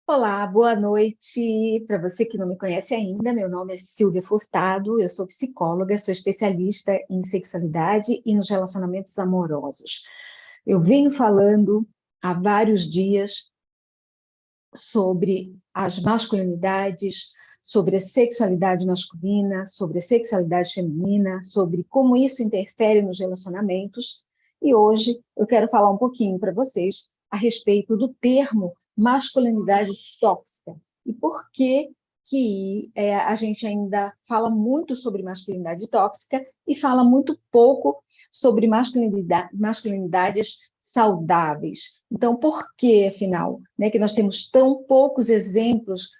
Olá, boa noite. Para você que não me conhece ainda, meu nome é Silvia Furtado, eu sou psicóloga, sou especialista em sexualidade e nos relacionamentos amorosos. Eu venho falando há vários dias sobre as masculinidades, sobre a sexualidade masculina, sobre a sexualidade feminina, sobre como isso interfere nos relacionamentos. E hoje eu quero falar um pouquinho para vocês a respeito do termo masculinidade tóxica e por que a gente ainda fala muito sobre masculinidade tóxica e fala muito pouco sobre masculinidades saudáveis. Então, por que, afinal, né, que nós temos tão poucos exemplos,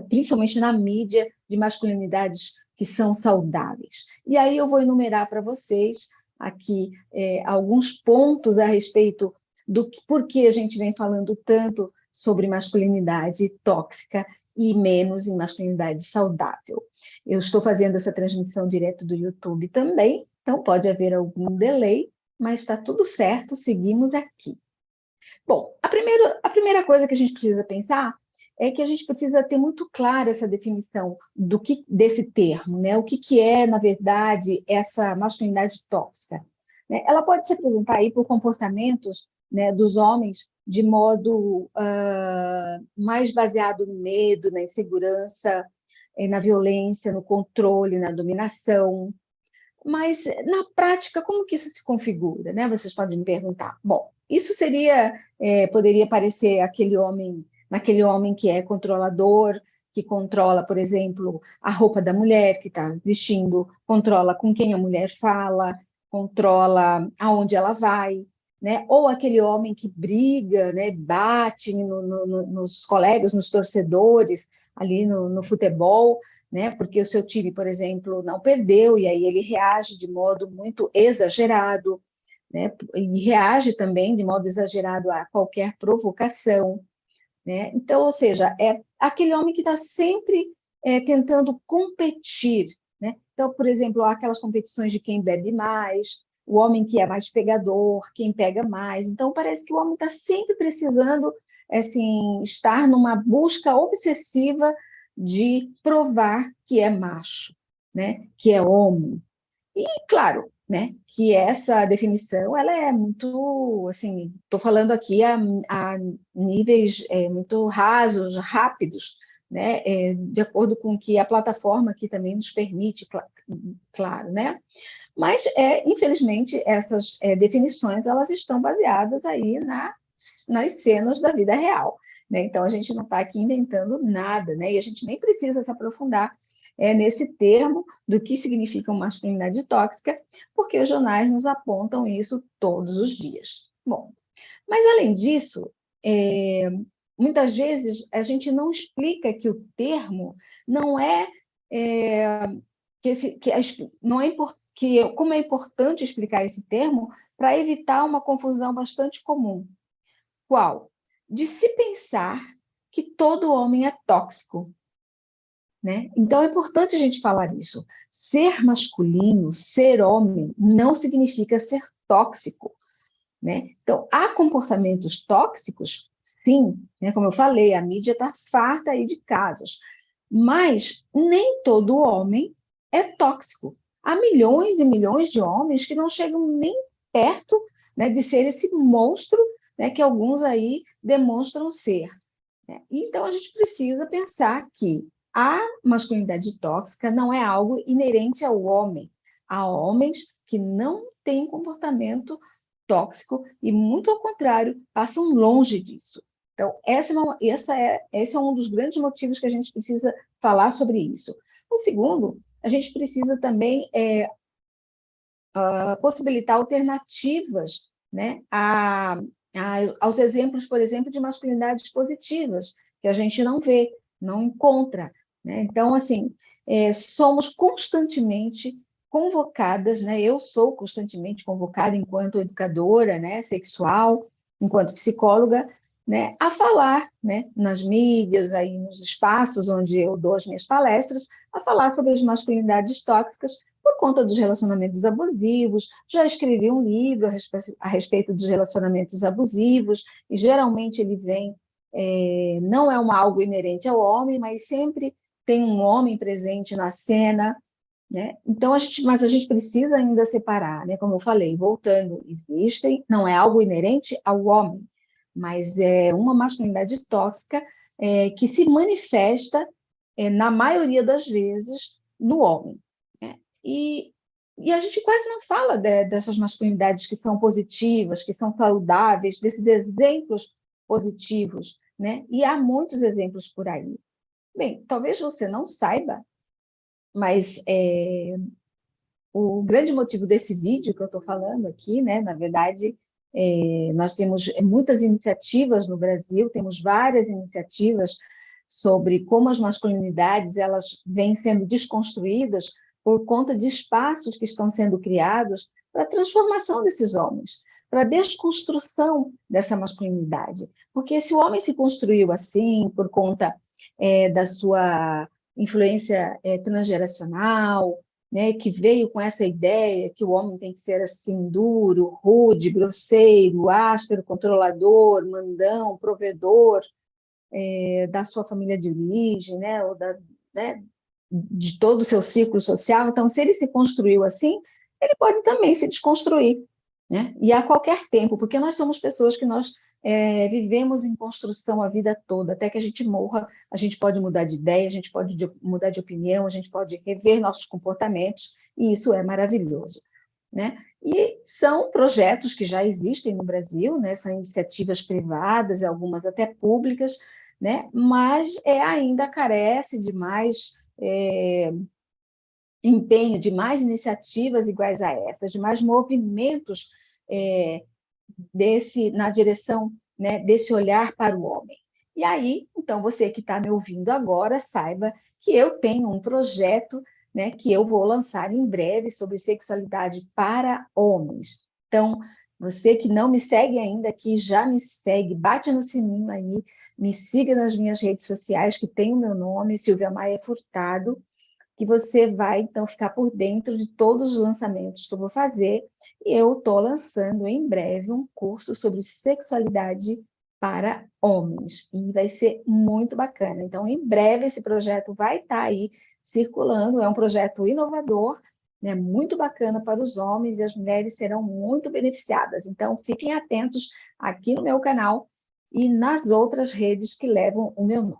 principalmente na mídia, de masculinidades que são saudáveis? E aí eu vou enumerar para vocês aqui alguns pontos a respeito do por que a gente vem falando tanto sobre masculinidade tóxica e menos em masculinidade saudável. Eu estou fazendo essa transmissão direto do YouTube também, então pode haver algum delay, mas está tudo certo, seguimos aqui. Bom, a primeira coisa que a gente precisa pensar é que a gente precisa ter muito clara essa definição desse termo, né? O que é, na verdade, essa masculinidade tóxica, né? Ela pode se apresentar aí por comportamentos, né, dos homens de modo mais baseado no medo, na insegurança, na violência, no controle, na dominação. Mas, na prática, como que isso se configura, né? Vocês podem me perguntar. Bom, isso poderia parecer naquele homem que é controlador, que controla, por exemplo, a roupa da mulher que está vestindo, controla com quem a mulher fala, controla aonde ela vai, né? Ou aquele homem que briga, né? Bate nos colegas, nos torcedores, ali no futebol, né? Porque o seu time, por exemplo, não perdeu, e aí ele reage de modo muito exagerado, né? E reage também de modo exagerado a qualquer provocação, né? Então, ou seja, é aquele homem que está sempre tentando competir, né? Então, por exemplo, há aquelas competições de quem bebe mais, o homem que é mais pegador, quem pega mais. Então, parece que o homem está sempre precisando, assim, estar numa busca obsessiva de provar que é macho, né? Que é homem. E, claro, né, que essa definição ela é muito, assim, estou falando aqui a níveis muito rasos, rápidos, né, de acordo com o que a plataforma aqui também nos permite, claro, né? Mas, infelizmente, essas definições elas estão baseadas aí nas cenas da vida real, né? Então, a gente não está aqui inventando nada, né? E a gente nem precisa se aprofundar nesse termo do que significa uma masculinidade tóxica, porque os jornais nos apontam isso todos os dias. Bom, mas além disso, muitas vezes a gente não explica que o termo não é não é como é importante explicar esse termo para evitar uma confusão bastante comum. Qual? De se pensar que todo homem é tóxico, né? Então é importante a gente falar isso. Ser masculino, ser homem, não significa ser tóxico, né? Então, há comportamentos tóxicos, sim, né? Como eu falei, a mídia está farta aí de casos, mas nem todo homem é tóxico. Há milhões e milhões de homens que não chegam nem perto, né, de ser esse monstro, né, que alguns aí demonstram ser, né? Então, a gente precisa pensar que a masculinidade tóxica não é algo inerente ao homem. Há homens que não têm comportamento tóxico e, muito ao contrário, passam longe disso. Então, esse é um dos grandes motivos que a gente precisa falar sobre isso. O segundo, a gente precisa também possibilitar alternativas, né, aos exemplos, por exemplo, de masculinidades positivas, que a gente não vê, não encontra, né? Então, assim, somos constantemente convocadas, né? Eu sou constantemente convocada enquanto educadora, né, sexual, enquanto psicóloga, né, a falar, né, nas mídias, aí nos espaços onde eu dou as minhas palestras, a falar sobre as masculinidades tóxicas, por conta dos relacionamentos abusivos. Já escrevi um livro a respeito dos relacionamentos abusivos, e geralmente ele vem não é algo inerente ao homem, mas sempre tem um homem presente na cena, né? Então, mas a gente precisa ainda separar, né? Como eu falei, voltando, existem, não é algo inerente ao homem, mas é uma masculinidade tóxica que se manifesta, na maioria das vezes, no homem, né? E a gente quase não fala dessas masculinidades que são positivas, que são saudáveis, desses exemplos positivos, né? E há muitos exemplos por aí. Bem, talvez você não saiba, mas o grande motivo desse vídeo que eu estou falando aqui, né, na verdade, nós temos muitas iniciativas no Brasil, temos várias iniciativas sobre como as masculinidades elas vêm sendo desconstruídas por conta de espaços que estão sendo criados para a transformação desses homens, para a desconstrução dessa masculinidade. Porque se o homem se construiu assim, por conta da sua influência transgeracional, né, que veio com essa ideia que o homem tem que ser assim, duro, rude, grosseiro, áspero, controlador, mandão, provedor da sua família de origem, né, ou né, de todo o seu ciclo social. Então, se ele se construiu assim, ele pode também se desconstruir, né? E a qualquer tempo, porque nós somos pessoas que nós vivemos em construção a vida toda, até que a gente morra, a gente pode mudar de ideia, a gente pode mudar de opinião, a gente pode rever nossos comportamentos, e isso é maravilhoso, né? E são projetos que já existem no Brasil, né? São iniciativas privadas, algumas até públicas, né? Mas ainda carece de mais empenho, de mais iniciativas iguais a essas, de mais movimentos na direção, né, desse olhar para o homem. E aí, então, você que está me ouvindo agora, saiba que eu tenho um projeto, né, que eu vou lançar em breve sobre sexualidade para homens. Então, você que não me segue ainda, que já me segue, bate no sininho aí, me siga nas minhas redes sociais, que tem o meu nome, Silvia Maia Furtado, que você vai, então, ficar por dentro de todos os lançamentos que eu vou fazer. E eu estou lançando em breve um curso sobre sexualidade para homens. E vai ser muito bacana. Então, em breve, esse projeto vai estar aí circulando. É um projeto inovador, né, muito bacana para os homens, e as mulheres serão muito beneficiadas. Então, fiquem atentos aqui no meu canal e nas outras redes que levam o meu nome.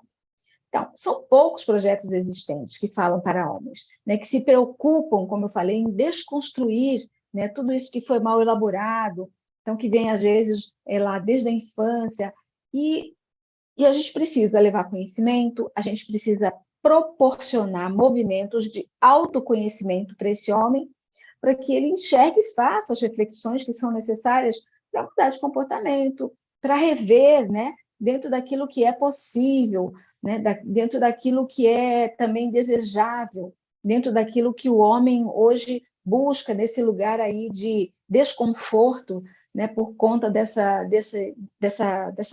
Então, são poucos projetos existentes que falam para homens, né, que se preocupam, como eu falei, em desconstruir, né, tudo isso que foi mal elaborado, então que vem, às vezes, lá desde a infância, e a gente precisa levar conhecimento, a gente precisa proporcionar movimentos de autoconhecimento para esse homem, para que ele enxergue e faça as reflexões que são necessárias para mudar de comportamento, para rever, né, dentro daquilo que é possível, né, dentro daquilo que é também desejável, dentro daquilo que o homem hoje busca nesse lugar aí de desconforto, né, por conta dessa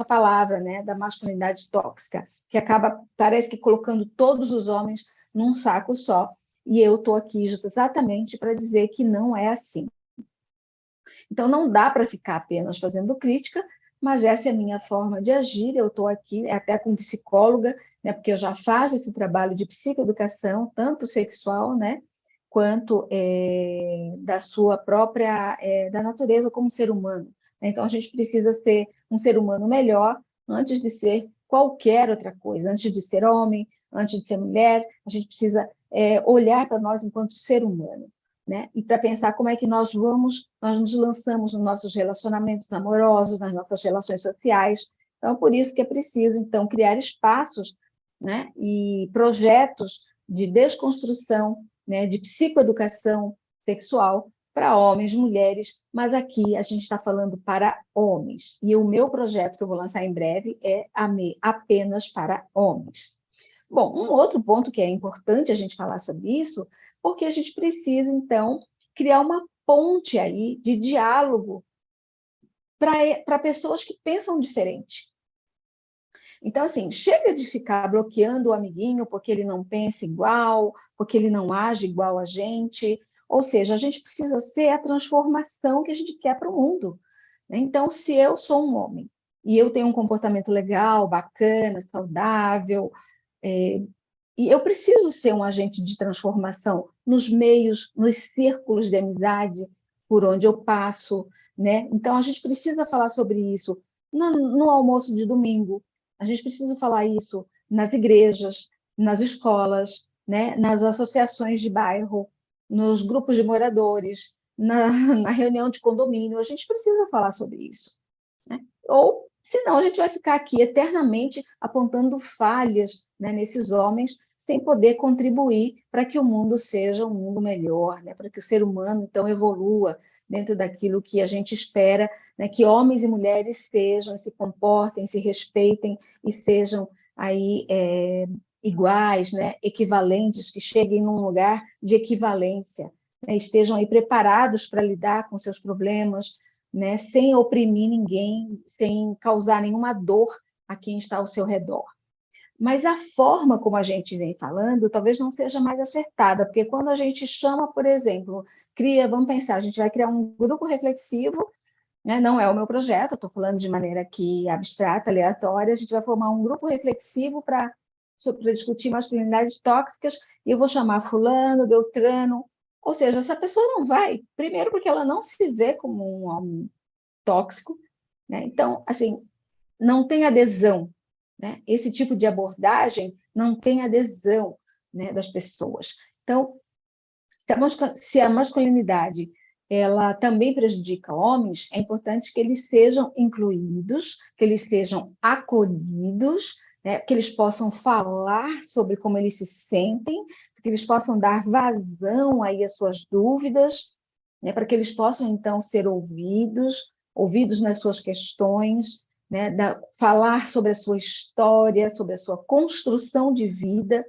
palavra, né, da masculinidade tóxica, que acaba, parece que colocando todos os homens num saco só. E eu estou aqui exatamente para dizer que não é assim. Então, não dá para ficar apenas fazendo crítica, mas essa é a minha forma de agir. Eu estou aqui até como psicóloga, né, porque eu já faço esse trabalho de psicoeducação, tanto sexual, né, quanto da sua própria, da natureza como ser humano. Então, a gente precisa ser um ser humano melhor antes de ser qualquer outra coisa, antes de ser homem, antes de ser mulher, a gente precisa olhar para nós enquanto ser humano, né? E para pensar como é que nós nos lançamos nos nossos relacionamentos amorosos, nas nossas relações sociais. Então, por isso que é preciso, então, criar espaços, né, e projetos de desconstrução, né, de psicoeducação sexual para homens, mulheres, mas aqui a gente está falando para homens. E o meu projeto que eu vou lançar em breve é apenas para homens. Bom, um outro ponto que é importante a gente falar sobre isso, porque a gente precisa, então, criar uma ponte aí de diálogo para pessoas que pensam diferente. Então, assim, chega de ficar bloqueando o amiguinho porque ele não pensa igual, porque ele não age igual a gente. Ou seja, a gente precisa ser a transformação que a gente quer para o mundo. Então, se eu sou um homem, e eu tenho um comportamento legal, bacana, saudável, é, e eu preciso ser um agente de transformação nos meios, nos círculos de amizade por onde eu passo, né? Então, a gente precisa falar sobre isso no almoço de domingo, a gente precisa falar isso nas igrejas, nas escolas, né? Nas associações de bairro, nos grupos de moradores, na reunião de condomínio, a gente precisa falar sobre isso, né? Ou, senão, a gente vai ficar aqui eternamente apontando falhas, né, nesses homens, sem poder contribuir para que o mundo seja um mundo melhor, né, para que o ser humano, então, evolua dentro daquilo que a gente espera, né, que homens e mulheres sejam, se comportem, se respeitem e sejam aí iguais, né, equivalentes, que cheguem num lugar de equivalência, né, estejam aí preparados para lidar com seus problemas, né, sem oprimir ninguém, sem causar nenhuma dor a quem está ao seu redor. Mas a forma como a gente vem falando talvez não seja mais acertada, porque quando a gente chama, por exemplo, vamos pensar, a gente vai criar um grupo reflexivo, né, não é o meu projeto, estou falando de maneira aqui abstrata, aleatória, a gente vai formar um grupo reflexivo para discutir masculinidades tóxicas, e eu vou chamar fulano, beltrano, ou seja, essa pessoa não vai, primeiro porque ela não se vê como um homem tóxico, né? Então, assim, não tem adesão, né? Esse tipo de abordagem não tem adesão, né, das pessoas. Então, se a masculinidade ela também prejudica homens, é importante que eles sejam incluídos, que eles sejam acolhidos, né, que eles possam falar sobre como eles se sentem, que eles possam dar vazão aí às suas dúvidas, né, para que eles possam, então, ser ouvidos nas suas questões, né, falar sobre a sua história, sobre a sua construção de vida,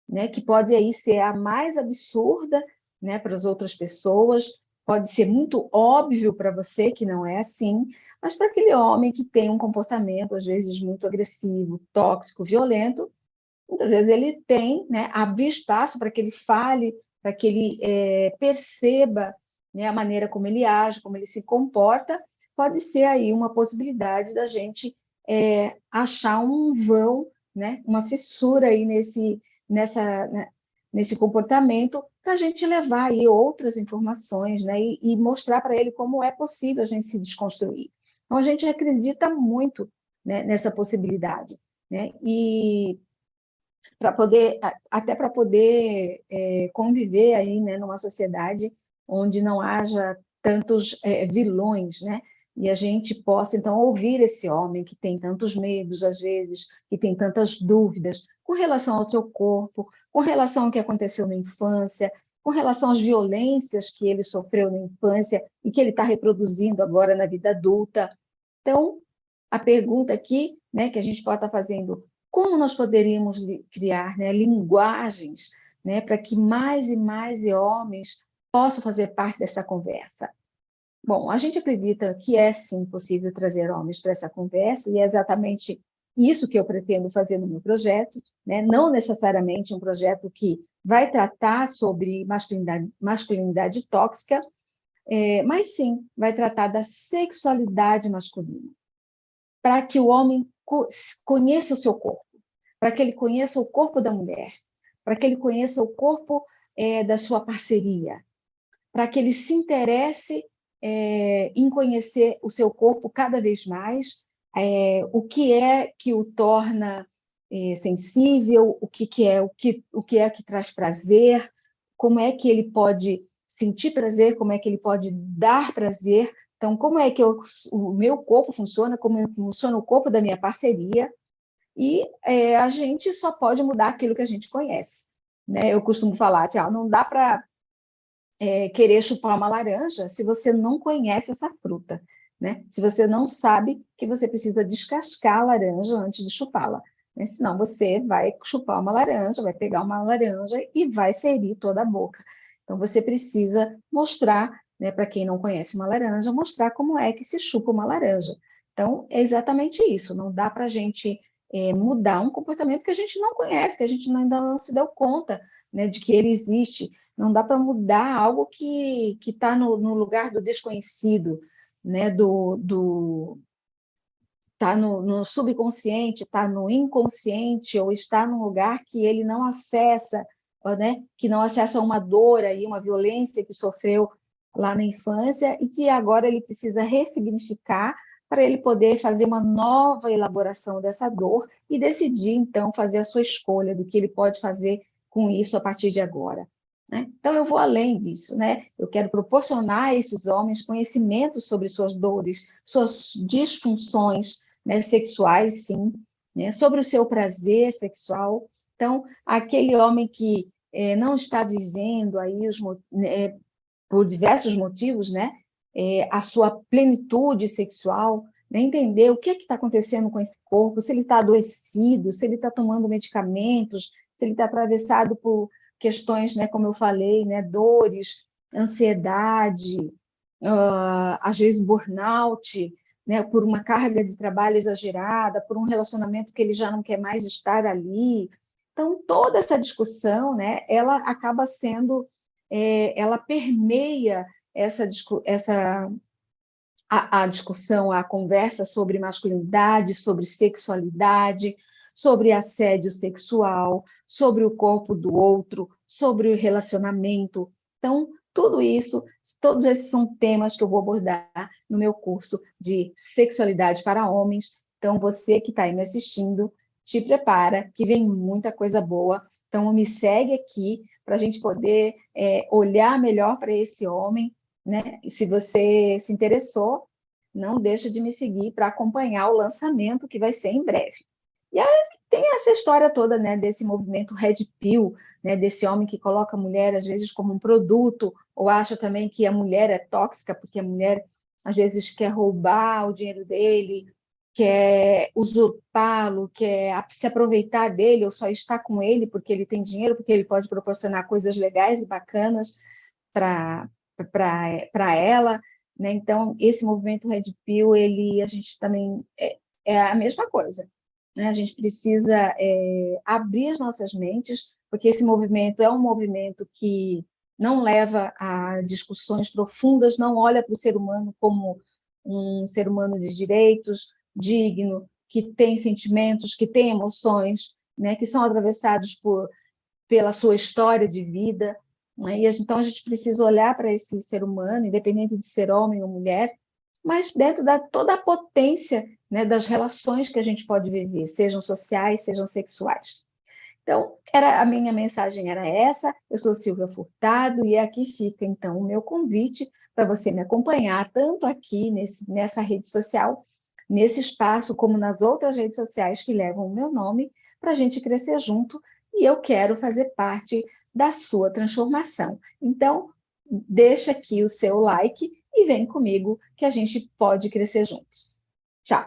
né, que pode aí ser a mais absurda, né, para as outras pessoas, pode ser muito óbvio para você que não é assim, mas para aquele homem que tem um comportamento, às vezes, muito agressivo, tóxico, violento, muitas vezes ele tem, né, abrir espaço para que ele fale, para que ele perceba, né, a maneira como ele age, como ele se comporta, pode ser aí uma possibilidade da gente achar um vão, né, uma fissura aí né, nesse comportamento, para a gente levar aí outras informações, né, e mostrar para ele como é possível a gente se desconstruir. Então, a gente acredita muito, né, nessa possibilidade, né, e para poder, até para poder conviver aí, né, numa sociedade onde não haja tantos vilões, né? E a gente possa, então, ouvir esse homem que tem tantos medos, às vezes, que tem tantas dúvidas com relação ao seu corpo, com relação ao que aconteceu na infância, com relação às violências que ele sofreu na infância e que ele está reproduzindo agora na vida adulta. Então, a pergunta aqui, né, que a gente pode estar fazendo, como nós poderíamos criar, né, linguagens, né, para que mais e mais homens possam fazer parte dessa conversa? Bom, a gente acredita que é sim possível trazer homens para essa conversa, e é exatamente isso que eu pretendo fazer no meu projeto, né? Não necessariamente um projeto que vai tratar sobre masculinidade tóxica, mas sim vai tratar da sexualidade masculina, para que o homem conheça o seu corpo, para que ele conheça o corpo da mulher, para que ele conheça o corpo da sua parceria, para que ele se interesse em conhecer o seu corpo cada vez mais, o que é que o torna sensível, o que é que traz prazer, como é que ele pode sentir prazer, como é que ele pode dar prazer. Então, como é que o meu corpo funciona, como funciona o corpo da minha parceria, e a gente só pode mudar aquilo que a gente conhece, né? Eu costumo falar assim, não dá para querer chupar uma laranja se você não conhece essa fruta, né? Se você não sabe que você precisa descascar a laranja antes de chupá-la, né? Senão você vai chupar uma laranja, vai pegar uma laranja e vai ferir toda a boca. Então você precisa mostrar, né, para quem não conhece uma laranja, mostrar como é que se chupa uma laranja. Então é exatamente isso. Não dá para a gente mudar um comportamento que a gente não conhece, que a gente ainda não se deu conta, né, de que ele existe. Não dá para mudar algo que está no lugar do desconhecido, né? está no subconsciente, está no inconsciente, ou está num lugar que ele não acessa, né? Que não acessa uma dor aí, uma violência que sofreu lá na infância e que agora ele precisa ressignificar para ele poder fazer uma nova elaboração dessa dor e decidir, então, fazer a sua escolha do que ele pode fazer com isso a partir de agora. Né? Então, eu vou além disso, né? Eu quero proporcionar a esses homens conhecimento sobre suas dores, suas disfunções, né, sexuais, sim, né? Sobre o seu prazer sexual. Então, aquele homem que não está vivendo aí por diversos motivos, né? A sua plenitude sexual, né? Entender o que está acontecendo com esse corpo, se ele está adoecido, se ele está tomando medicamentos, se ele está atravessado por questões, né, como eu falei, né, dores, ansiedade, às vezes burnout, né, por uma carga de trabalho exagerada, por um relacionamento que ele já não quer mais estar ali. Então, toda essa discussão, né, ela acaba sendo, ela permeia a discussão, a conversa sobre masculinidade, sobre sexualidade, sobre assédio sexual, sobre o corpo do outro, sobre o relacionamento. Então, tudo isso, todos esses são temas que eu vou abordar no meu curso de sexualidade para homens. Então, você que está aí me assistindo, te prepara, que vem muita coisa boa. Então, me segue aqui para a gente poder olhar melhor para esse homem, né? E se você se interessou, não deixa de me seguir para acompanhar o lançamento que vai ser em breve. E aí tem essa história toda, né, desse movimento Red Pill, né, desse homem que coloca a mulher às vezes como um produto, ou acha também que a mulher é tóxica porque a mulher às vezes quer roubar o dinheiro dele, quer usurpá-lo, quer se aproveitar dele ou só estar com ele porque ele tem dinheiro, porque ele pode proporcionar coisas legais e bacanas para ela, né? Então, esse movimento Red Pill, a gente também é a mesma coisa, né? A gente precisa abrir as nossas mentes, porque esse movimento é um movimento que não leva a discussões profundas, não olha para o ser humano como um ser humano de direitos, digno, que tem sentimentos, que tem emoções, né? Que são atravessados pela sua história de vida, né? Então a gente precisa olhar para esse ser humano, independente de ser homem ou mulher, mas dentro da toda a potência, né, das relações que a gente pode viver, sejam sociais, sejam sexuais. Então, a minha mensagem era essa. Eu sou Silvia Furtado e aqui fica, então, o meu convite para você me acompanhar, tanto aqui nessa rede social, nesse espaço, como nas outras redes sociais que levam o meu nome, para a gente crescer junto, e eu quero fazer parte da sua transformação. Então, deixa aqui o seu like e vem comigo que a gente pode crescer juntos. Tchau!